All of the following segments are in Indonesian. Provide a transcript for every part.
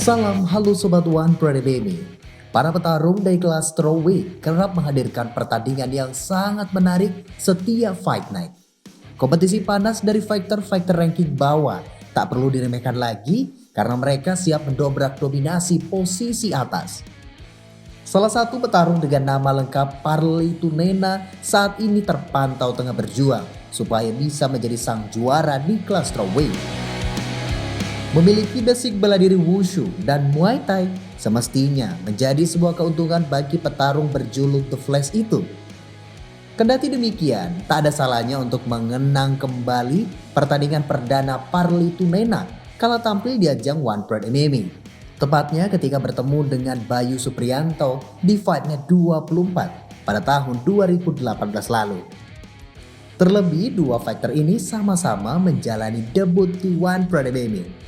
Salam halo Sobat One Pride Baby. Para petarung dari kelas strawweight kerap menghadirkan pertandingan yang sangat menarik setiap fight night. Kompetisi panas dari fighter-fighter ranking bawah tak perlu diremehkan lagi karena mereka siap mendobrak dominasi posisi atas. Salah satu petarung dengan nama lengkap Parley Tunena saat ini terpantau tengah berjuang supaya bisa menjadi sang juara di kelas strawweight. Memiliki basic bela diri wushu dan muay thai semestinya menjadi sebuah keuntungan bagi petarung berjuluk The Flash itu. Kendati demikian, tak ada salahnya untuk mengenang kembali pertandingan perdana Parley Tunena kala tampil di ajang One Pride MMA. Tepatnya ketika bertemu dengan Bayu Supriyanto di Fightnya 24 pada tahun 2018 lalu. Terlebih, dua fighter ini sama-sama menjalani debut di One Pride MMA.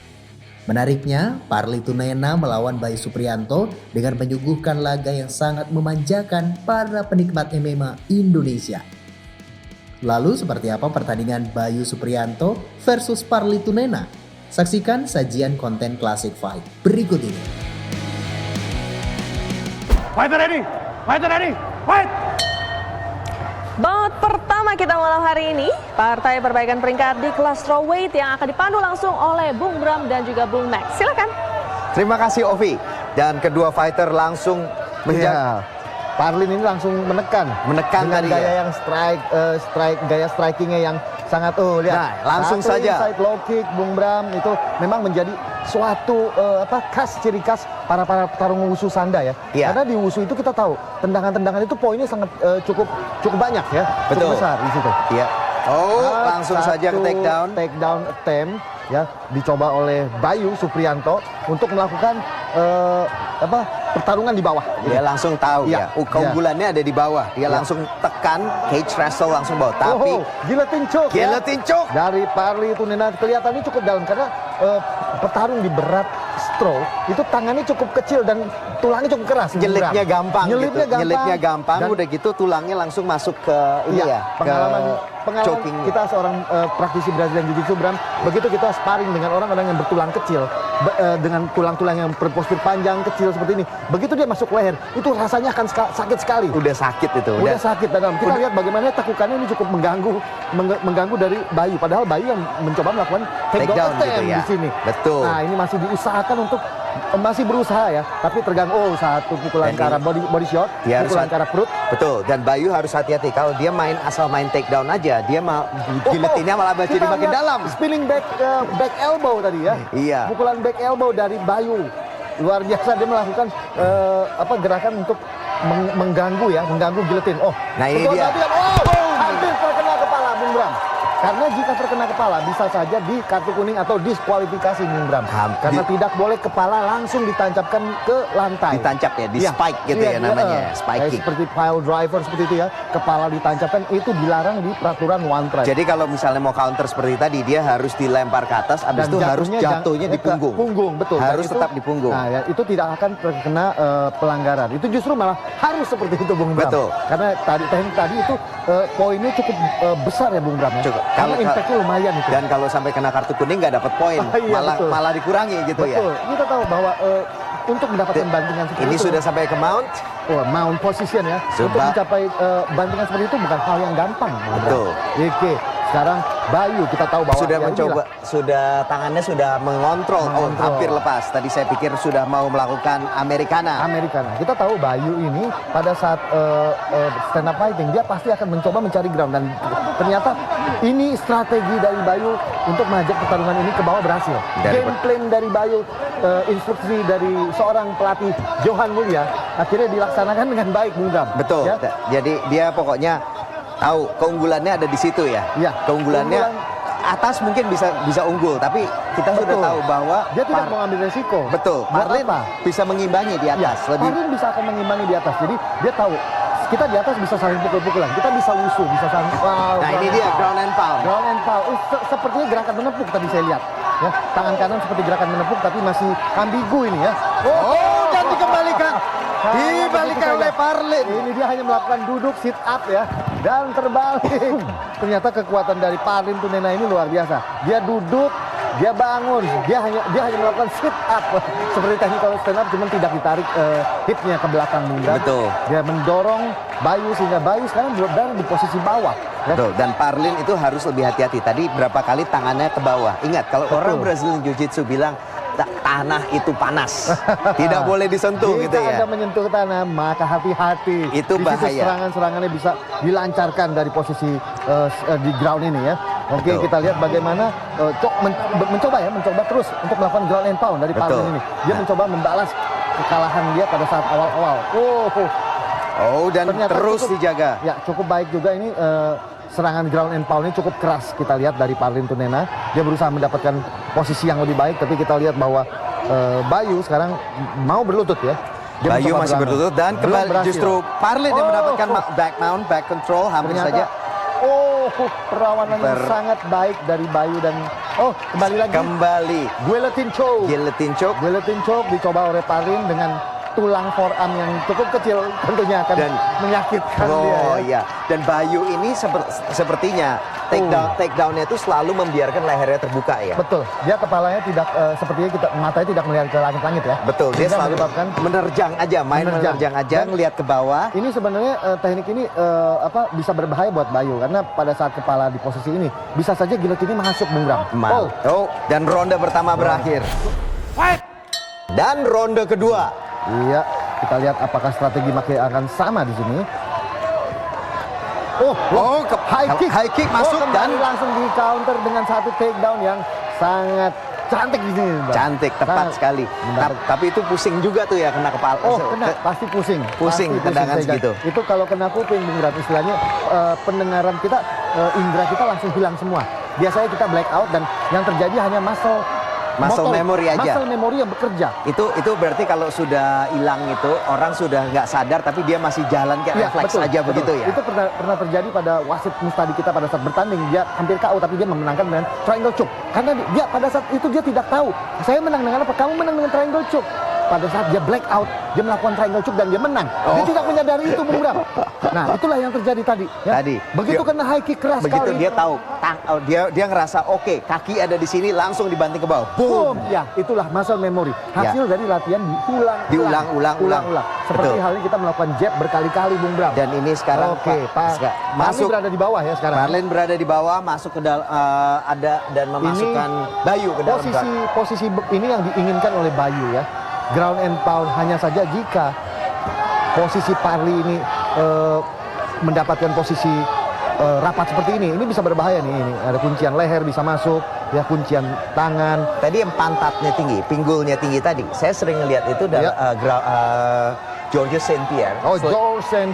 Menariknya, Parley Tunena melawan Bayu Supriyanto dengan menyuguhkan laga yang sangat memanjakan para penikmat MMA Indonesia. Lalu seperti apa pertandingan Bayu Supriyanto versus Parley Tunena? Saksikan sajian konten Classic Fight berikut ini. Fighter ready! Fighter ready! Fight! Bout pertama kita malam hari ini, partai perbaikan peringkat di kelas strawweight yang akan dipandu langsung oleh Bung Bram dan juga Bung Max. Silakan. Terima kasih Ovi. Dan kedua fighter langsung Parley ini langsung menekan dengan tadi gaya ya. yang gaya strikingnya yang sangat lihat. Nah, langsung satu saja. inside low kick Bung Bram itu memang menjadi suatu ciri khas para petarung wushu Sanda ya. Iya. Karena di wushu itu kita tahu tendangan-tendangan itu poinnya sangat cukup banyak ya. Betul. Cukup besar di situ. Iya. Langsung saja ke takedown. Takedown attempt ya dicoba oleh Bayu Supriyanto untuk melakukan pertarungan di bawah. Dia langsung tahu Iya. ya. Keunggulannya ada di bawah. Dia langsung tekan cage wrestle langsung bawah. Tapi guillotine choke ya. guillotine choke Dari Parley Tunena kelihatannya cukup dalam karena petarung di berat straw itu tangannya cukup kecil dan tulangnya cukup keras. nyelipnya gampang Nyelipnya gitu. gampang. Nyelipnya gampang Dan- udah gitu tulangnya langsung masuk ke ini Iya, ya. pengalaman choking. kita seorang praktisi Brazilian Jiu-Jitsu Bram, begitu kita sparring dengan orang-orang yang bertulang kecil, dengan tulang-tulang yang berpostur panjang kecil seperti ini, begitu dia masuk leher, itu rasanya akan sakit sekali. Udah sakit itu. Udah sakit dan kita lihat bagaimana tekukannya ini cukup mengganggu dari Bayu, padahal Bayu yang mencoba melakukan takedown gitu attempt ya. di sini. Betul. Nah, ini masih diusahakan untuk masih berusaha ya, tapi terganggu satu pukulan Dan ke arah body shot, dia harus pukulan ke arah perut. Betul, dan Bayu harus hati-hati. Kalau dia asal main takedown aja, dia guillotine-nya malah jadi Kita makin lihat dalam. Spinning back elbow tadi ya. Iya. Pukulan back elbow dari Bayu. Luar biasa dia melakukan gerakan untuk mengganggu guillotine. Nah, ini betul dia. tadi, hampir terkena kepala Bung Bram. Karena jika terkena kepala bisa saja di kartu kuning atau diskualifikasi Bung Bram. Karena tidak boleh kepala langsung ditancapkan ke lantai. Ditancap ya, di Iya. spike gitu ya namanya, spiking. Seperti pile driver seperti itu ya, kepala ditancapkan itu dilarang di peraturan One Pride. Jadi kalau misalnya mau counter seperti tadi, dia harus dilempar ke atas, habis itu harus jatuhnya di punggung. Punggung, betul. Harus Dan tetap di punggung. Nah, ya, itu tidak akan terkena pelanggaran. Itu justru malah harus seperti itu, Bung Bram. Betul. Karena teknik tadi itu poinnya cukup besar ya, Bung Bram. Ya? Cukup. Karena impactnya lumayan itu. Dan kalau sampai kena kartu kuning nggak dapat poin, Iya, betul. malah dikurangi gitu Betul. ya. Kita tahu bahwa untuk mendapatkan bantingan seperti Ini itu, sudah sampai ke mount. mount position ya, untuk mencapai bantingan seperti itu bukan hal yang gampang. Bung Bram. Betul. Oke, sekarang Bayu kita tahu bahwa Sudah ya mencoba, tangannya sudah mengontrol. Oh, Mengontrol. hampir lepas. Tadi saya pikir sudah mau melakukan Americana. Americana. Kita tahu Bayu ini pada saat stand up fighting dia pasti akan mencoba mencari ground dan ternyata ini strategi dari Bayu untuk mengajak pertarungan ini ke bawah berhasil. Game plan dari Bayu, instruksi dari seorang pelatih Johan Mulia akhirnya dilaksanakan dengan baik, Bung Bram. Betul. Ya? Jadi dia pokoknya tahu keunggulannya ada di situ ya. Iya. Keunggulannya atas mungkin bisa unggul, tapi kita sudah Betul. tahu bahwa Dia tidak mengambil resiko. Betul. Buat Parley apa? bisa mengimbangi di atas. Lebih Parley bisa akan mengimbangi di atas. Jadi dia tahu kita di atas bisa saling pukul-pukulan. Kita bisa wusu, bisa saling Nah, ini dia ground and pound. Ground and pound. Sepertinya gerakan menepuk tadi saya lihat. Ya, tangan kanan seperti gerakan menepuk tapi masih ambigu ini ya. Dan dikembalikan. Dibalikan oleh Parley. Ini dia hanya melakukan duduk sit up ya dan terbalik. Ternyata kekuatan dari Parley Tunena ini luar biasa. Dia duduk dia bangun, dia hanya melakukan sit up seperti teknik kalau stand up, cuman tidak ditarik hipnya ke belakang Bung Bram. Betul. Dia mendorong Bayu sehingga Bayu sekarang berada di posisi bawah. Ya. Betul, dan Parlin itu harus lebih hati-hati. Tadi berapa kali tangannya ke bawah. Ingat, kalau orang Brazilian Jiu-Jitsu bilang tanah itu panas, tidak boleh disentuh gitu Jika ya. Anda menyentuh tanah, maka hati-hati. Itu Di situ bahaya. serangan-serangannya bisa dilancarkan dari posisi di ground ini ya. Oke, Betul. kita lihat bagaimana mencoba terus untuk melakukan ground and pound dari Betul. Parlin ini. Dia mencoba membalas kekalahan dia pada saat awal-awal. Oh, dan Ternyata terus cukup- dijaga. Ya, cukup baik juga ini serangan ground and pound ini cukup keras kita lihat dari Parlin Tunena. Dia berusaha mendapatkan posisi yang lebih baik, tapi kita lihat bahwa Bayu sekarang mau berlutut ya. Dia Bayu mencoba masih berlangganan. berlutut dan Belum kembali berhasil. justru Parlin yang mendapatkan back mount, back control hampir Ternyata, saja. perlawanan yang sangat baik dari Bayu dan kembali lagi Kembali guillotine choke. guillotine choke. Guillotine choke dicoba oleh Parlin dengan tulang forearm yang cukup kecil, tentunya akan Dan- menyakitkan dia. Ya. iya. Dan Bayu ini sepertinya takedown-nya itu selalu membiarkan lehernya terbuka ya. Betul, dia kepalanya tidak sepertinya matanya tidak melihat ke langit-langit ya. Betul, dia Sehingga selalu menyebabkan menerjang aja, menerjang aja, Dan ngelihat ke bawah. ini sebenarnya teknik ini bisa berbahaya buat Bayu karena pada saat kepala di posisi ini bisa saja guillotine ini masuk Bung Bram. Dan ronde pertama berakhir. Dan ronde kedua. Iya, kita lihat apakah strategi Maki akan sama di sini. High kick masuk kembali dan langsung di counter dengan satu takedown yang sangat cantik di sini. Bang. cantik, tepat Sangat sekali. Tapi itu pusing juga tuh ya kena kepala. Kena, pasti pusing. Pusing, Pasti tendangan saya segitu. Itu kalau kena kuping, Bung Rat, istilahnya pendengaran kita, indera kita langsung hilang semua. Biasanya kita black out dan yang terjadi hanya muscle memory aja. Muscle memory yang bekerja. Itu berarti kalau sudah hilang itu orang sudah nggak sadar tapi dia masih jalan kayak Iya, refleks aja begitu ya. Itu pernah terjadi pada wasit mustadi kita pada saat bertanding. Dia hampir KO tapi dia memenangkan dengan triangle choke. Karena dia pada saat itu dia tidak tahu. Saya menang dengan apa? Kamu menang dengan triangle choke. Pada saat dia black out, dia melakukan triangle choke dan dia menang. Dia tidak menyadari itu, Bung Bram. Nah, itulah yang terjadi tadi. Ya. Tadi. Begitu kena high kick keras Begitu sekali. dia tahu, dia ngerasa oke, kaki ada di sini langsung dibanting ke bawah. Boom. Boom. Ya, itulah muscle memory. Hasil dari latihan diulang-ulang. Seperti Betul. halnya kita melakukan jab berkali-kali, Bung Bram. Dan ini sekarang Masuk berada di bawah ya sekarang. Marlin berada di bawah, masuk ke dalam ada dan memasukkan Bayu ke dalam. Posisi ini yang diinginkan oleh Bayu ya. Ground and pound, hanya saja jika posisi Parli ini mendapatkan posisi rapat seperti ini bisa berbahaya nih. Ini ada kuncian leher bisa masuk, ya kuncian tangan. Tadi yang pantatnya tinggi, pinggulnya tinggi tadi. Saya sering lihat itu dalam Georges St. Pierre.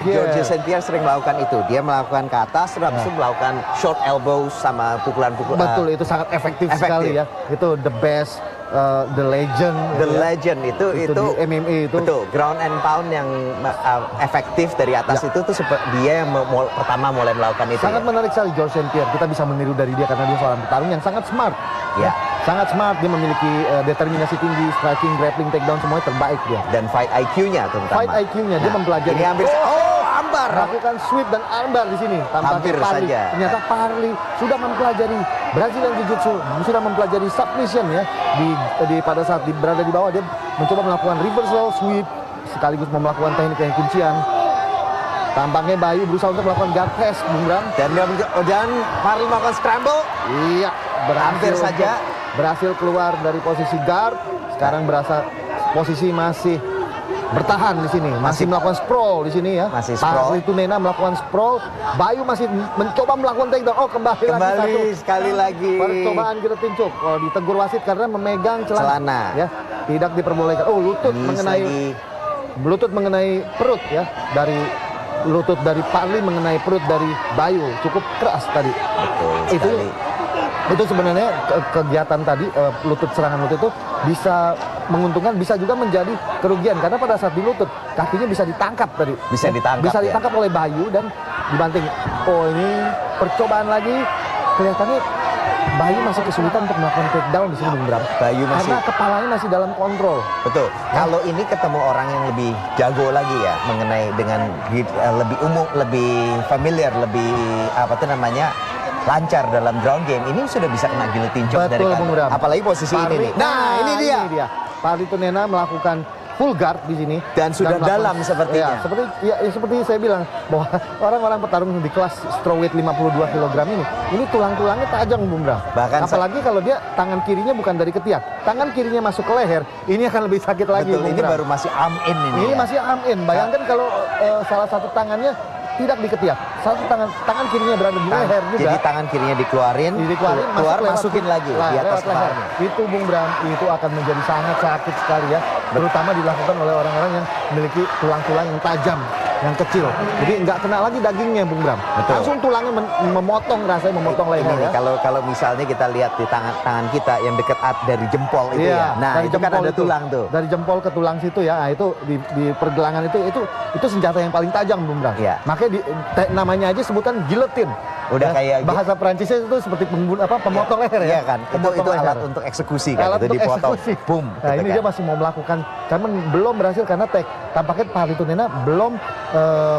Georges St. Pierre sering melakukan itu. Dia melakukan ke atas, terus habis itu melakukan short elbows sama pukulan-pukulan. Betul, itu sangat efektif sekali ya. Itu the best, the legend. Legend itu di MMA itu. Betul, ground and pound yang efektif dari atas itu tuh dia yang pertama mulai melakukan itu. Sangat menarik sekali Georges St. Pierre. Kita bisa meniru dari dia karena dia seorang petarung yang sangat smart. Ya. Sangat smart, dia memiliki determinasi tinggi, striking, grappling, takedown semuanya terbaik dia. Dan fight IQ-nya terutama. Fight IQ-nya dia mempelajari. Ini hampir armbar. Melakukan sweep dan armbar di sini. Hampir Parli. saja. Ternyata Parli sudah mempelajari Brazilian Jiu-Jitsu, sudah mempelajari submission ya. Pada saat berada di bawah dia mencoba melakukan reversal sweep sekaligus melakukan teknik kuncian. Tampaknya Bayu berusaha untuk melakukan guard press, Bung Bram. Dan Parli melakukan scramble. Iya, Hampir saja. Berhasil keluar dari posisi guard. Sekarang berasa posisi masih bertahan di sini, masih melakukan sprawl di sini ya. Masih sprawl. Parli Tunena melakukan sprawl. Bayu masih mencoba melakukan takedown. Kembali lagi sekali lagi. Percobaan guillotine choke. Ditegur wasit karena memegang celana. Ya, tidak diperbolehkan. Lutut mengenai perut ya, dari lutut dari Parli mengenai perut dari Bayu cukup keras tadi. Betul. Itu sebenarnya kegiatan tadi serangan lutut itu bisa menguntungkan, bisa juga menjadi kerugian karena pada saat di lutut kakinya bisa ditangkap tadi. Bisa ditangkap oleh Bayu dan dibanting. Ini percobaan lagi, kelihatannya Bayu masih kesulitan untuk melakukan takedown di sini, Bung Bram. Karena kepalanya masih dalam kontrol. Betul. Kalau ini ketemu orang yang lebih jago lagi ya mengenai dengan lebih umum, lebih familiar, lebih lancar dalam ground game, ini sudah bisa kena guillotine choke dari Betul, Bung Bram. apalagi posisi ini nih. Nah, ini dia. Parli Tunena melakukan full guard di sini Dan sudah dalam sepertinya. Seperti saya bilang bahwa orang-orang petarung di kelas strawweight 52 kg ini tulang-tulangnya tajam, Bung Bram. Bahkan apalagi kalau dia tangan kirinya bukan dari ketiak, tangan kirinya masuk ke leher, ini akan lebih sakit lagi. Betul, Bung ini Bram. baru masih am-in ini. Ini ya. masih am-in. Bayangkan kalau salah satu tangannya tidak di ketiak, satu tangan kirinya berada di leher juga. Jadi tangan kirinya dikeluarin, keluar masukin lagi di atas kepalanya. Itu Bung Bram, itu akan menjadi sangat sakit sekali ya. Terutama dilakukan oleh orang-orang yang memiliki tulang-tulang yang tajam, yang kecil. Jadi nggak kena lagi dagingnya, Bung Bram. Betul. Langsung tulangnya memotong, rasanya memotong leher Ini ya. kalau misalnya kita lihat di tangan kita yang dekat dari jempol itu Iya, ya. Nah, dari itu kan jempol ada itu. tulang tuh. Dari jempol ke tulang situ ya. Nah, itu di pergelangan itu senjata yang paling tajam, Bung Bram. Iya. Makanya namanya aja sebutan guillotine. Udah kayak bahasa Perancisnya itu seperti pemotong leher ya. Iya kan? Itu Pemotong alat leher. untuk eksekusi kan. Alat Itu untuk dipotong. eksekusi. Boom. Nah, gitu ini kan. dia masih mau melakukan, karena belum berhasil karena tampaknya Parli Tunena belum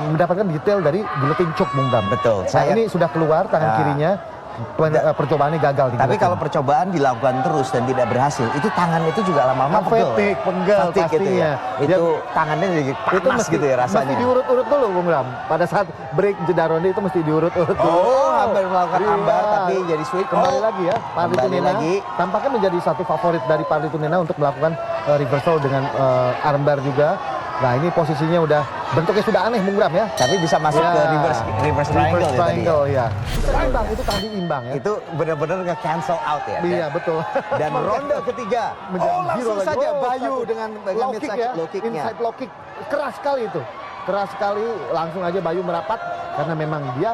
mendapatkan detail dari guillotine choke, Bung Bram. Betul. Nah, ini sudah keluar tangan Nah. kirinya. Percobaannya gagal. Tapi kalau percobaan dilakukan terus dan tidak berhasil, itu tangan itu juga lama-lama pegel. penggal Fatigue gitu pastinya. ya. Itu tangannya jadi panas gitu ya rasanya. Mesti diurut-urut dulu, Bung Bram. Pada saat break jeda ronde itu mesti diurut-urut dulu. Hampir melakukan Iya. armbar tapi jadi sweep. Kembali lagi ya, Parli kembali Tunena lagi. tampaknya menjadi satu favorit dari Parli Tunena untuk melakukan reversal dengan armbar juga. Nah, ini posisinya bentuknya sudah aneh, Bung Bram ya. Tapi bisa masuk Ya. ke reverse triangle ya tadi. triangle ya. Itu tadi imbang ya. Itu benar-benar nge-cancel out ya. Iya, betul. Dan ronde ketiga. Menjadi langsung zero lagi. saja Oh, Bayu satu. dengan low kick mid-side ya. low kick-nya. Inside low kick. Keras sekali itu. Keras sekali, langsung aja Bayu merapat karena memang dia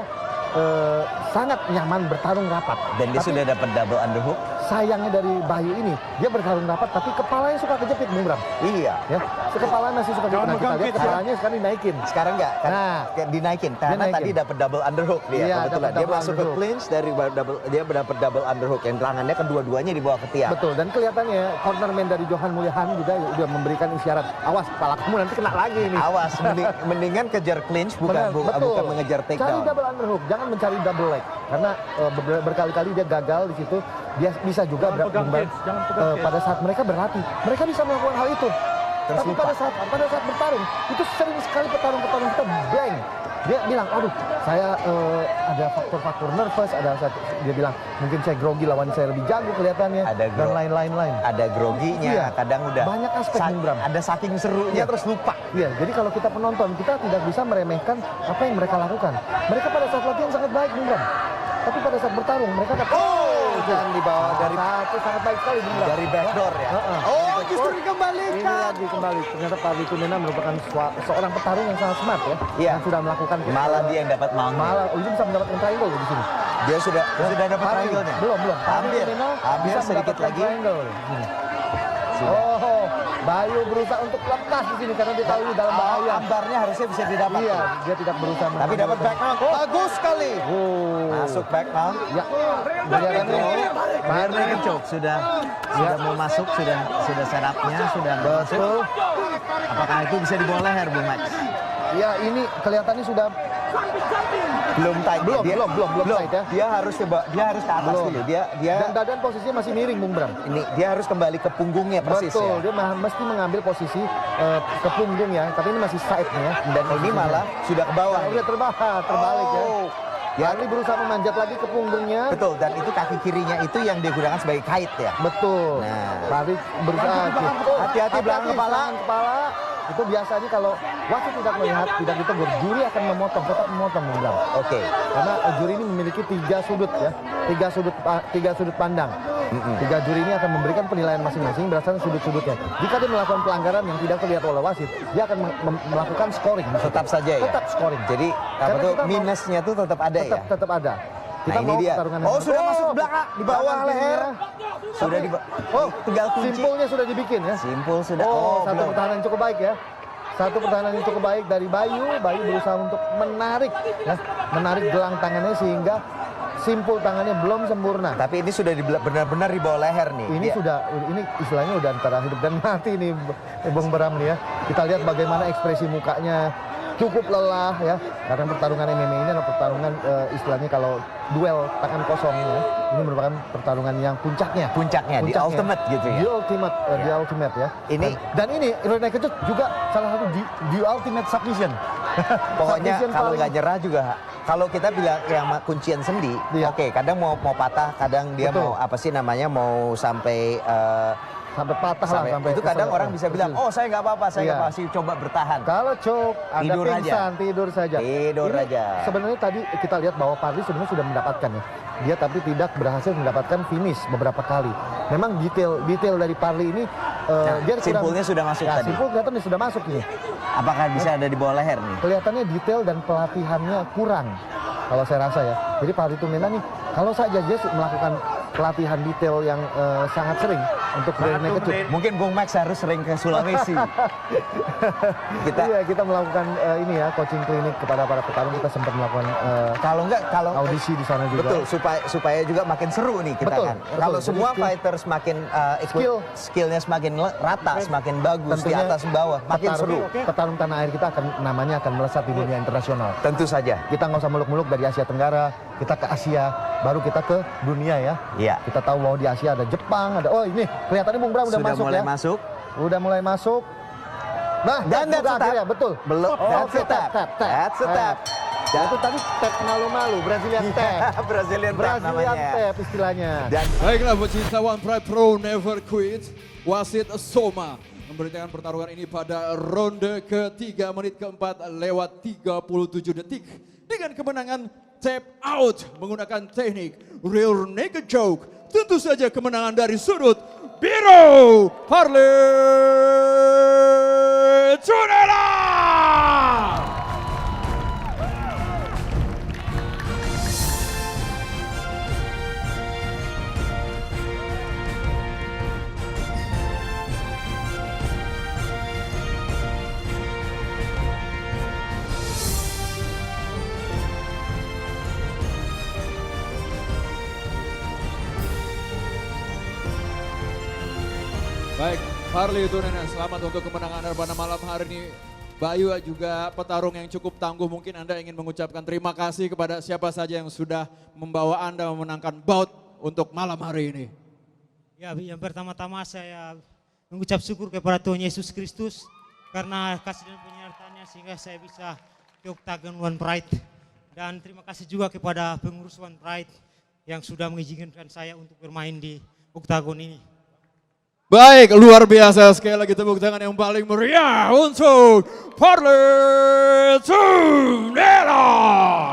sangat nyaman bertarung rapat. Dan dia Tapi sudah dapat double underhook. sayangnya dari Bayu ini, dia bertarung rapat tapi kepalanya suka kejepit, Bung Bram. Iya. Ya, kepalanya masih suka kejepit. Nah, kita lihat kepalanya sekarang dinaikin. Sekarang enggak kan Nah. dinaikin karena Dinaikin. tadi dapat double underhook dia Iya, kebetulan. dapat Dia double masuk ke underhook. clinch dari dia dapat double underhook yang tangannya kedua-duanya di bawah ketiak. Betul, dan kelihatannya cornerman dari Johan Mulyahan juga udah memberikan isyarat, awas kepala kamu nanti kena lagi ini. Awas, mendingan kejar clinch Benar, betul. bukan mengejar Cari takedown. double underhook, jangan mencari double leg. Karena berkali-kali dia gagal di situ. Dia bisa juga pada saat mereka berlatih, mereka bisa melakukan hal itu. Terus Tapi lupa. pada saat bertarung, itu sering sekali petarung-petarung kita blank. Dia bilang, aduh, saya ada faktor-faktor nervous, dia bilang, mungkin saya grogi lawan saya lebih jago kelihatannya, dan lain-lain. Ada groginya, Iya. kadang udah Banyak aspek, Bung Bram. ada saking serunya Iya. terus lupa. Iya, jadi kalau kita penonton, kita tidak bisa meremehkan apa yang mereka lakukan. Mereka pada saat latihan sangat baik, Bung Bram. Tapi pada saat bertarung, mereka Jangan dibawa dari itu sangat baik sekali, Bung Bram. dari backdoor ya. Heeh. Oh, justru Ini dikembalikan. lagi kembali. Ternyata Parli Tunena merupakan seorang petarung yang sangat smart ya. Iya. Yang sudah melakukan Malah dia yang dapat mount. malah ini bisa mendapatkan triangle di sini. Dia sudah dapat Parli, triangle-nya. Belum. Parli Hampir. Tunena Hampir bisa sedikit mendapatkan lagi. triangle. Oh, Bayu berusaha untuk lepas di sini karena dia tahu ini dalam bahaya. Ambarnya harusnya bisa didapat. Iya, dia tidak berusaha. Tapi dapat back mount. Bagus sekali. Oh. Masuk back mount. Ya, kelihatannya Rear naked choke sudah mau masuk, sudah setup-nya sudah masuk. betul. Apakah itu bisa dibawa leher, Bung Max? Ya, ini kelihatannya sudah Belum tight. Belum tight ya. Dia harus ke atas Belum. dulu. Dia dan badan posisinya masih miring, Bung Bram. ini dia harus kembali ke punggungnya persis Betul, ya. dia mesti mengambil posisi ke punggung ya, tapi ini masih side-nya ya. Dan ini malah sudah ke bawah. Udah terbalik ya. Oh. Ya, ini berusaha memanjat lagi ke punggungnya. Betul, dan itu kaki kirinya itu yang digunakan sebagai kait ya. Betul. Nah. Lari berusaha. Hati-hati belakang kepala. Belakang kepala. Itu biasanya kalau wasit tidak melihat, tidak ditegur, juri akan tetap memotong, Bung Bram. Oke. Karena juri ini memiliki 3 sudut ya, 3 sudut pandang. 3 juri ini akan memberikan penilaian masing-masing berdasarkan sudut-sudutnya. Jika dia melakukan pelanggaran yang tidak terlihat oleh wasit, dia akan melakukan scoring. Tetap saja ya. Tetap scoring. Jadi apa Karena tuh kita mau- minusnya tuh tetap ada ya. Tetap ada. Nah, ini dia. pertarungan Oh, yang- sudah masuk ke belakang, di bawah belakang leher. kirinya. Sudah di Oh, tinggal kunci. simpulnya sudah dibikin ya. Simpul sudah. Oh, satu belum. pertahanan yang cukup baik ya. Satu pertahanan yang cukup baik dari Bayu. Bayu berusaha untuk menarik ya, menarik gelang tangannya sehingga simpul tangannya belum sempurna. Tapi ini sudah benar-benar di bawah leher nih. Ini Dia- ini istilahnya udah antara hidup dan mati nih Bung Bram nih ya. Kita lihat bagaimana ekspresi mukanya cukup lelah ya. Karena pertarungan MMA ini adalah pertarungan istilahnya kalau duel tangan kosong ya. Ini merupakan pertarungan yang puncaknya. Puncaknya, di ultimate gitu ya. Di ultimate, di ultimate ya. Ini dan ini rear naked choke juga salah satu di ultimate submission. pokoknya Submission kalau paling- nggak nyerah juga. Kalau kita bilang yang kuncian sendi, Iya. oke, kadang mau patah, kadang dia Betul. mau apa sih namanya mau sampai sampai patah lah sampai itu kadang orang bisa bilang, kecil. oh saya nggak apa-apa, saya nggak Iya. apa-apa, sih coba bertahan. Kalau choke, Anda Tidur aja. pingsan, tidur saja. Tidur Ini aja. Sebenarnya tadi kita lihat bahwa Parli sebenarnya sudah mendapatkan ya. Dia tapi tidak berhasil mendapatkan finish beberapa kali. Memang detail dari Parli ini dia kurang- simpulnya sudah masuk ya, tadi. Simpul kelihatan sudah masuk nih. Apakah bisa ada di bawah leher nih? Kelihatannya detail dan pelatihannya kurang. Kalau saya rasa ya. Jadi Parli Tumena nih kalau saja dia melakukan pelatihan detail yang sangat sering untuk rear naked choke. Mungkin Bung Max harus sering ke Sulawesi. Iya, kita melakukan ini ya coaching klinik kepada para petarung. Kita sempat melakukan Kalau audisi di sana juga. betul supaya juga makin seru nih kita Betul, kan. betul. Kalau Jadi semua skill- fighters makin skillnya semakin rata, semakin bagus di Tentunya atas bawah, makin seru. petarung tanah air kita namanya akan melesat di dunia internasional. Tentu saja. Kita nggak usah muluk-muluk dari Asia Tenggara, kita ke Asia, baru kita ke dunia ya. Iya. Kita tahu bahwa di Asia ada Jepang, ada ini kelihatannya Bung Bram udah Sudah masuk mulai ya. masuk. Udah mulai masuk. Nah, Dan juga that's a tap. akhirnya betul. Belum. Oh, That's a tap. That's a tap. Ya, itu tadi tap malu-malu, Brazilian tap. Brazilian tap Brazilian namanya. tap istilahnya. Dan Baiklah pecinta One Pride Pro Never Quit, wasit Soma memberitakan pertarungan ini pada ronde ketiga menit keempat lewat 37 detik dengan kemenangan tap out menggunakan teknik rear naked choke. Tentu saja kemenangan dari sudut biru Parli Tumena. Baik, Parli Tumena, selamat untuk kemenangan Anda pada malam hari ini. Bayu juga petarung yang cukup tangguh, mungkin Anda ingin mengucapkan terima kasih kepada siapa saja yang sudah membawa Anda memenangkan bout untuk malam hari ini. Ya, yang pertama-tama saya mengucap syukur kepada Tuhan Yesus Kristus karena kasih dan penyertaannya sehingga saya bisa ke Octagon One Pride. Dan terima kasih juga kepada pengurus One Pride yang sudah mengizinkan saya untuk bermain di Octagon ini. Baik, luar biasa. Sekali lagi tepuk tangan yang paling meriah untuk Parli Tumena.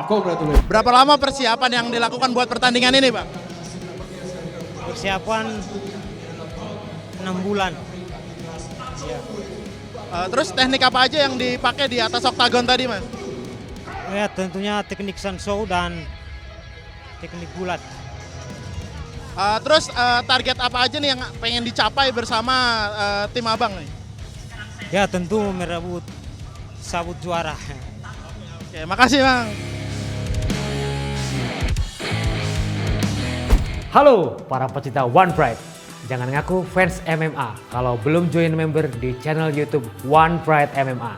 Congratulations. Berapa lama persiapan yang dilakukan buat pertandingan ini, Bang? Persiapan 6 bulan. Terus teknik apa aja yang dipakai di atas oktagon tadi, Mas? Ya, tentunya teknik Sanshou dan teknik bulat. Terus target apa aja nih yang pengen dicapai bersama tim Abang nih? Ya, tentu merebut sabut juara. Oke, makasih, Bang. Halo para pecinta One Pride. Jangan ngaku fans MMA kalau belum join member di channel YouTube One Pride MMA.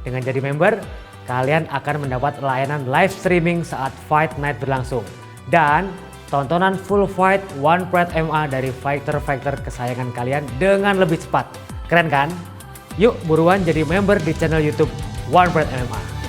Dengan jadi member, kalian akan mendapat layanan live streaming saat fight night berlangsung. Dan tontonan full fight One Pride MMA dari fighter-fighter kesayangan kalian dengan lebih cepat. Keren kan? Yuk buruan jadi member di channel YouTube One Pride MMA.